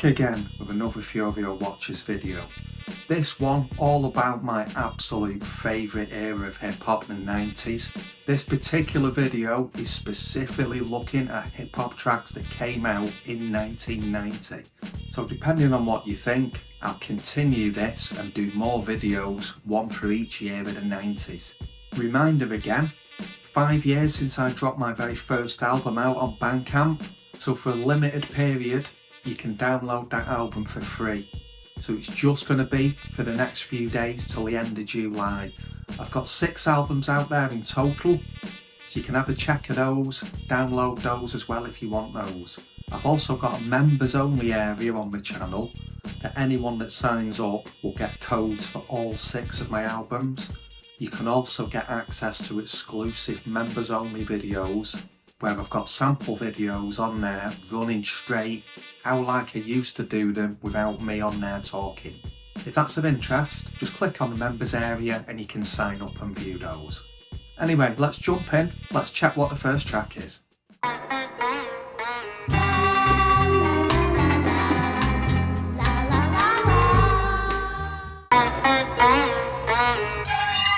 Back again with another Furio Watchers video. This one all about my absolute favourite era of hip hop in the 90s. This particular video is specifically looking at hip hop tracks that came out in 1990. So depending on what you think, I'll continue this and do more videos, one for each year of the 90s. Reminder again, 5 years since I dropped my very first album out on Bandcamp, so for a limited period you can download that album for free. So it's just going to be for the next few days till the end of July. I've got 6 albums out there in total, so you can have a check of those, download those as well if you want those. I've also got a members only area on my channel that anyone that signs up will get codes for all 6 of my albums. You can also get access to exclusive members only videos where I've got sample videos on there running straight, how like I used to do them without me on there talking. If that's of interest, just click on the members area and you can sign up and view those. Anyway, let's jump in, let's check what the first track is.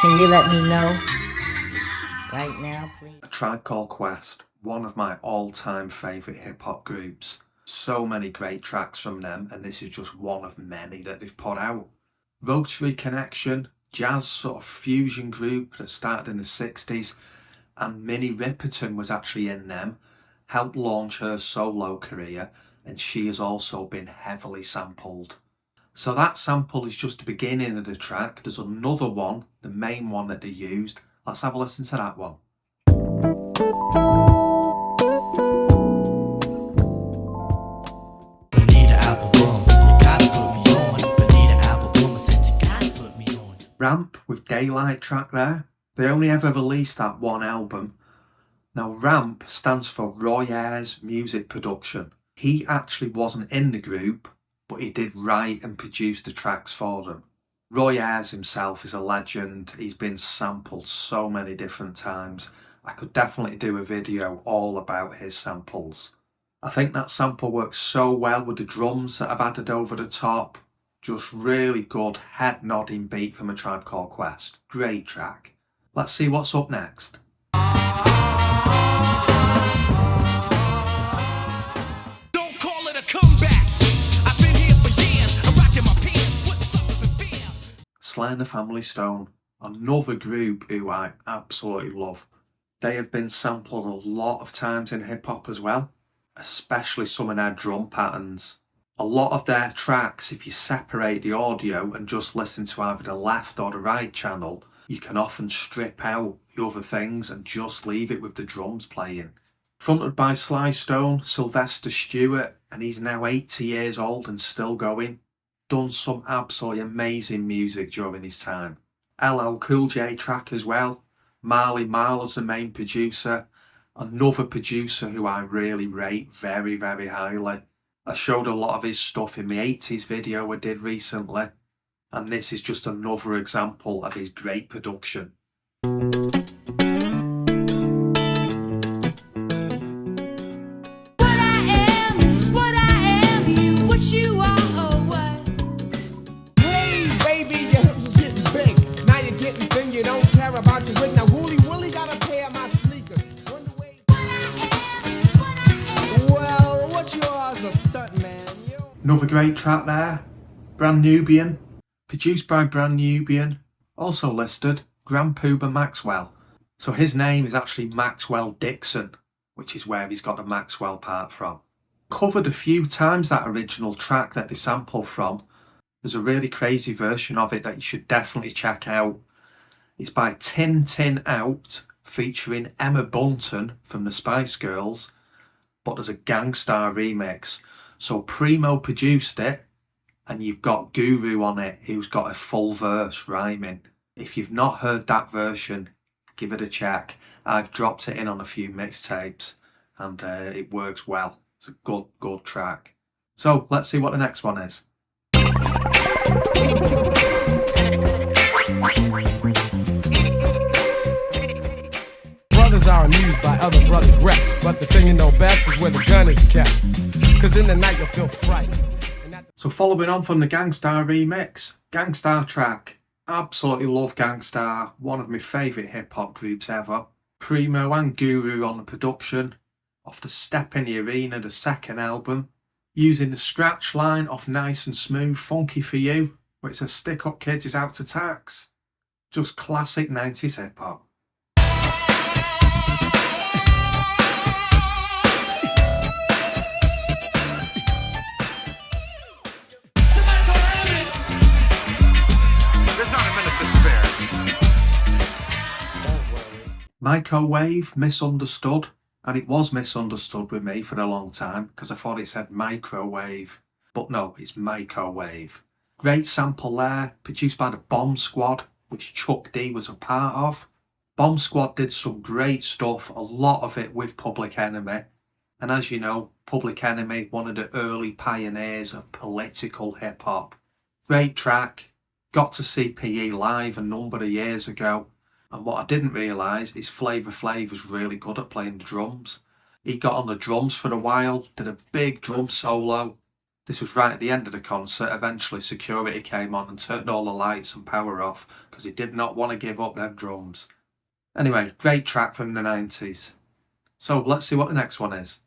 Can you let me know right now, please? A Tribe Called Quest, one of my all-time favourite hip-hop groups. So many great tracks from them, and this is just one of many that they've put out. Rotary Connection, jazz sort of fusion group that started in the 60s, and Minnie Riperton was actually in them, helped launch her solo career, and she has also been heavily sampled. So that sample is just the beginning of the track. There's another one, the main one that they used. Let's have a listen to that one. Ramp with Daylight track there. They only ever released that one album. Now Ramp stands for Roy Ayers Music Production. He actually wasn't in the group, but he did write and produce the tracks for them. Roy Ayers himself is a legend. He's been sampled so many different times. I could definitely do a video all about his samples. I think that sample works so well with the drums that I've added over the top. Just really good head nodding beat from A Tribe Called Quest. Great track. Let's see what's up next. Don't call it a comeback. I've been here for years. I'm rocking my pants, putting suckers in fear. Sly and the Family Stone, another group who I absolutely love. They have been sampled a lot of times in hip hop as well, especially some of their drum patterns. A lot of their tracks, if you separate the audio and just listen to either the left or the right channel, you can often strip out the other things and just leave it with the drums playing. Fronted by Sly Stone, Sylvester Stewart, and he's now 80 years old and still going. Done some absolutely amazing music during his time. LL Kool J track as well. Marley Marl as the main producer. Another producer who I really rate very, very highly. I showed a lot of his stuff in my 80s video I did recently, and this is just another example of his great production. Another great track there, Brand Nubian, produced by Brand Nubian, also listed Grand Puba Maxwell. So his name is actually Maxwell Dixon, which is where he's got the Maxwell part from. Covered a few times that original track that they sampled from. There's a really crazy version of it that you should definitely check out. It's by Tin Tin Out, featuring Emma Bunton from the Spice Girls, but there's a Gang Starr remix. So Primo produced it, and you've got Guru on it, who's got a full verse rhyming. If you've not heard that version, give it a check. I've dropped it in on a few mixtapes, and it works well. It's a good track. So let's see what the next one is. Brothers are amused by other brothers' reps, but the thing you know best is where the gun is kept. Cause in the night you'll feel fright. So following on from the Gang Starr remix, Gang Starr track. Absolutely love Gang Starr, one of my favourite hip hop groups ever. Primo and Guru on the production, off the Step in the Arena, the second album, using the scratch line off Nice and Smooth, Funky For You, where it says stick up kids is out to tax. Just classic 90s hip hop. Microwave, misunderstood, and it was misunderstood with me for a long time because I thought it said microwave, but no, it's microwave. Great sample there, produced by the Bomb Squad, which Chuck D was a part of. Bomb Squad did some great stuff, a lot of it with Public Enemy, and as you know, Public Enemy, one of the early pioneers of political hip hop. Great track, got to see PE live a number of years ago. And what I didn't realise is Flavor Flav was really good at playing the drums. He got on the drums for a while, did a big drum solo. This was right at the end of the concert. Eventually security came on and turned all the lights and power off because he did not want to give up them drums. Anyway, great track from the 90s. So let's see what the next one is.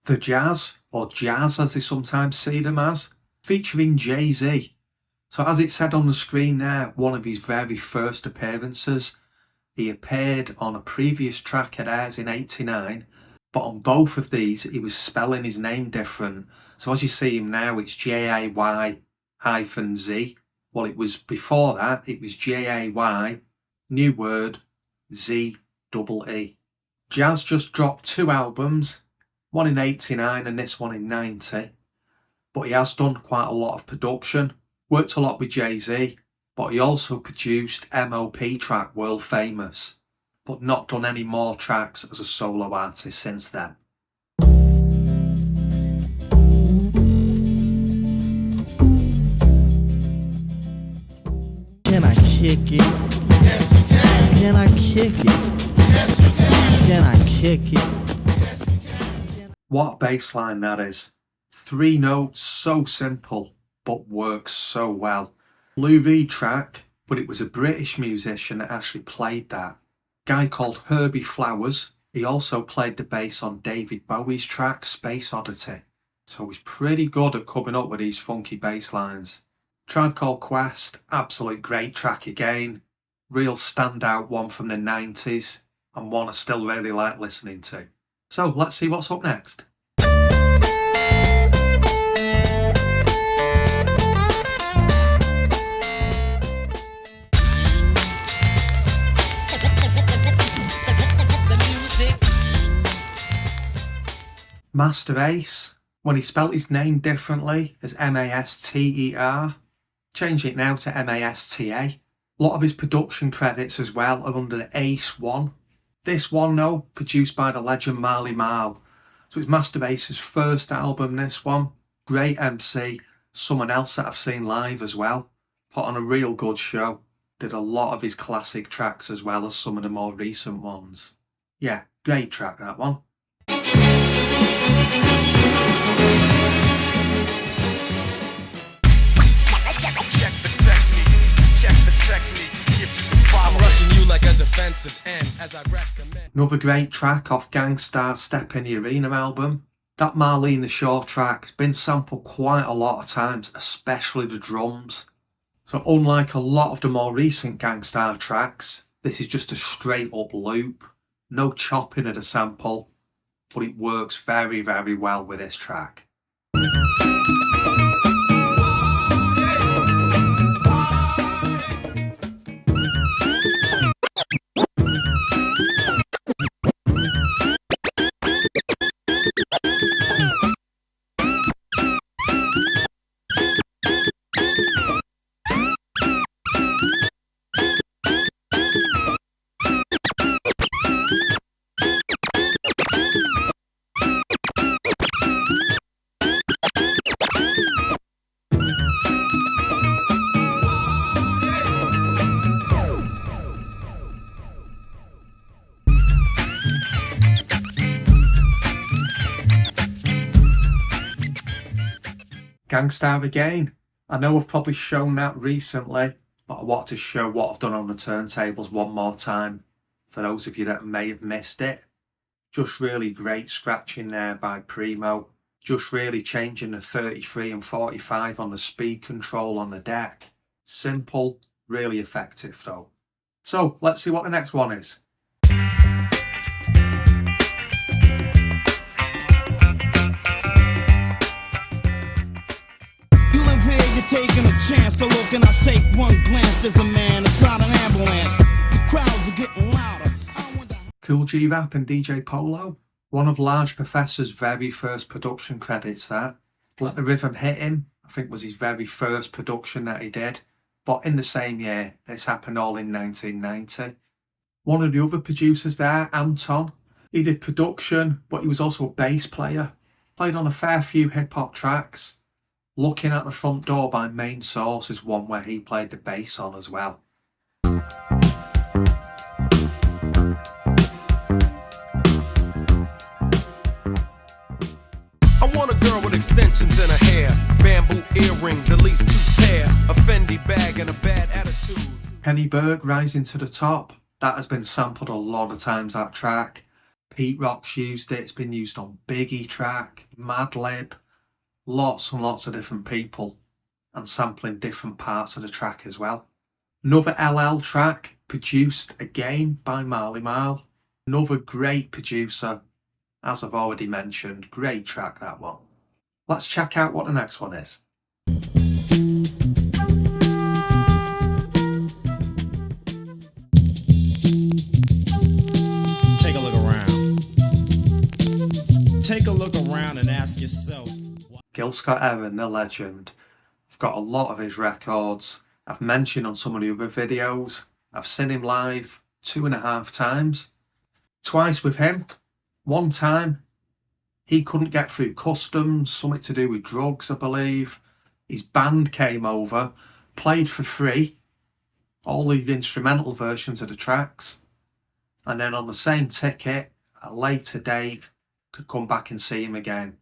The Jazz, or Jazz as they sometimes see them as, featuring Jay-Z. So as it said on the screen there, one of his very first appearances. He appeared on a previous track at Airs in '89, but on both of these he was spelling his name different. So as you see him now, it's Jay-Z. Well, it was before that, it was Jay, new word, Z-E-E. Jazz just dropped 2 albums, one in '89 and this one in '90, but he has done quite a lot of production, worked a lot with Jay-Z, but he also produced M.O.P. track World Famous, but not done any more tracks as a solo artist since then. Can I kick it? Yes, you can. Can I kick it? Yes, you can. Can I kick it? Yes, you can. What bass line that is. 3 notes, so simple, but works so well. Lou Reed track, but it was a British musician that actually played that. Guy called Herbie Flowers. He also played the bass on David Bowie's track Space Oddity. So he's pretty good at coming up with these funky bass lines. Tribe Called Quest, absolute great track again. Real standout one from the 90s, and one I still really like listening to. So let's see what's up next. Master Ace, when he spelt his name differently as M-A-S-T-E-R, changed it now to M-A-S-T-A. A lot of his production credits as well are under the Ace One. This one though, produced by the legend Marley Marl. So it's Master Ace's first album, this one. Great MC, someone else that I've seen live as well. Put on a real good show. Did a lot of his classic tracks as well as some of the more recent ones. Yeah, great track that one. I'm rushing you like a defensive end as I recommend. Another great track off Gang Starr Step in the Arena album. That Marlene Shaw track has been sampled quite a lot of times, especially the drums. So unlike a lot of the more recent Gang Starr tracks, this is just a straight up loop. No chopping of the sample, but it works very, very well with this track. Gangstar again. I know I've probably shown that recently, but I want to show what I've done on the turntables one more time for those of you that may have missed it. Just really great scratching there by Primo. Just really changing the 33 and 45 on the speed control on the deck. Simple, really effective though. So let's see what the next one is. You live here, you're taking a chance to look, and I take one glance. There's a man inside an ambulance. The crowds are getting louder. Kool G Rap and DJ Polo. One of Large Professor's very first production credits that. Let the Rhythm Hit Him, I think was his very first production that he did. But in the same year, this happened all in 1990. One of the other producers there, Anton, he did production, but he was also a bass player. Played on a fair few hip-hop tracks. Looking at the Front Door by Main Source is one where he played the bass on as well. I want a girl with extensions in her hair, bamboo earrings, at least 2 pair, a Fendi bag and a bad attitude. Kenny Berg, Rising to the Top. That has been sampled a lot of times, that track. Pete Rock's used it. It's been used on Biggie track, Madlib. Lots and lots of different people and sampling different parts of the track as well. Another LL track produced again by Marley Marl. Another great producer, as I've already mentioned. Great track, that one. Let's check out what the next one is. Take a look around. Take a look around and ask yourself. Gil Scott-Heron, the legend. I've got a lot of his records. I've mentioned on some of the other videos. I've seen him live 2.5 times. Twice with him. One time, he couldn't get through customs, something to do with drugs, I believe. His band came over, played for free, all the instrumental versions of the tracks. And then on the same ticket, at a later date, could come back and see him again.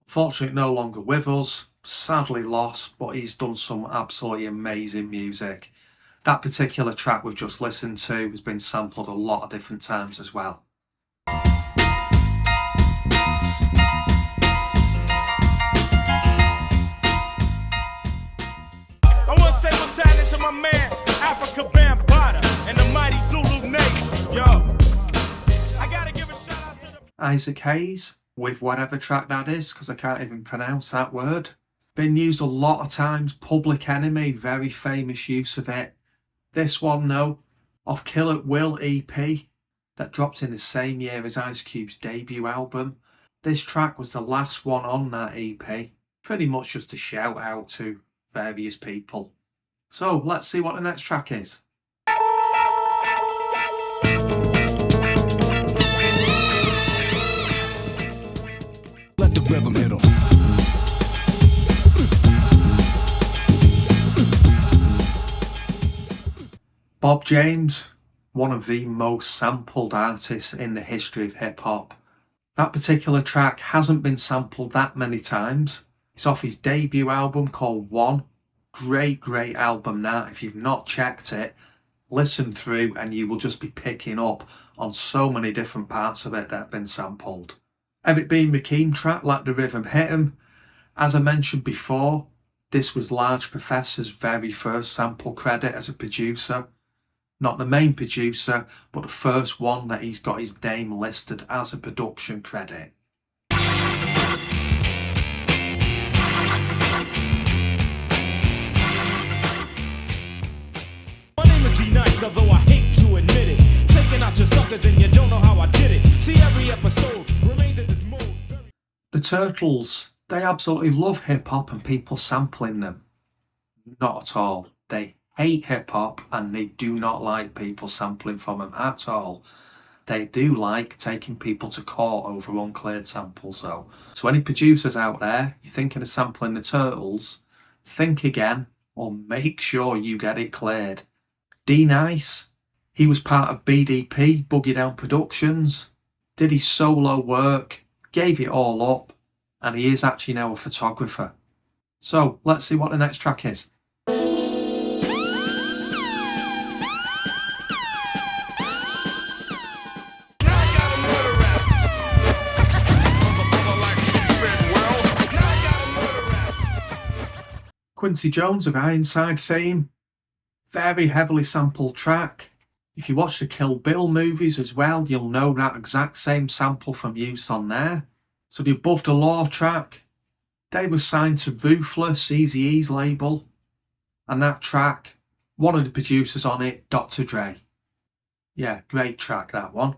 Unfortunately, no longer with us, sadly lost, but he's done some absolutely amazing music. That particular track we've just listened to has been sampled a lot of different times as well. I want to say what's happening to my man, Africa Bambaataa, and the mighty Zulu Nation. Yo, I got to give a shout out to the... Isaac Hayes, with whatever track that is, because I can't even pronounce that word. Been used a lot of times. Public Enemy, very famous use of it. This one, though, off Kill It Will EP, that dropped in the same year as Ice Cube's debut album. This track was the last one on that EP. Pretty much just a shout out to various people. So let's see what the next track is. Let the rhythm hit 'em. Bob James, one of the most sampled artists in the history of hip hop. That particular track hasn't been sampled that many times. It's off his debut album called One. Great album that. If you've not checked it, listen through and you will just be picking up on so many different parts of it that have been sampled. Eric B Rakim track, Let the Rhythm Hit Him. As I mentioned before, this was Large Professor's very first sample credit as a producer. Not the main producer, but the first one that he's got his name listed as a production credit. My name is D-Nice, although I hate to admit it. Taking out your suckers and you don't know how I did it. See, every episode remains in this mode. The Turtles, they absolutely love hip-hop and people sampling them. Not at all. They hate hip-hop and they do not like people sampling from them at all. They do like taking people to court over uncleared samples though. So any producers out there, you're thinking of sampling the Turtles, think again or make sure you get it cleared. D-Nice, he was part of BDP, Boogie Down Productions, did his solo work, gave it all up, and he is actually now a photographer. So let's see what the next track is. Quincy Jones of Ironside fame. Very heavily sampled track. If you watch the Kill Bill movies as well, you'll know that exact same sample from use on there. So the Above the Law track, they were signed to Ruthless, Eazy-E's label. And that track, one of the producers on it, Dr. Dre. Yeah, great track, that one.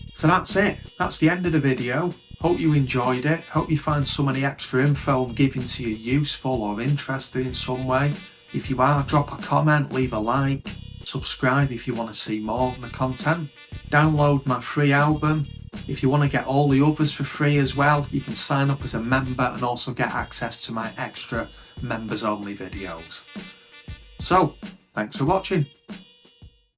So that's it. That's the end of the video. Hope you enjoyed it. Hope you find some of the extra info I'm giving to you useful or interesting in some way. If you are, drop a comment, leave a like, subscribe if you want to see more of the content. Download my free album. If you want to get all the others for free as well, you can sign up as a member and also get access to my extra members only videos. So, thanks for watching.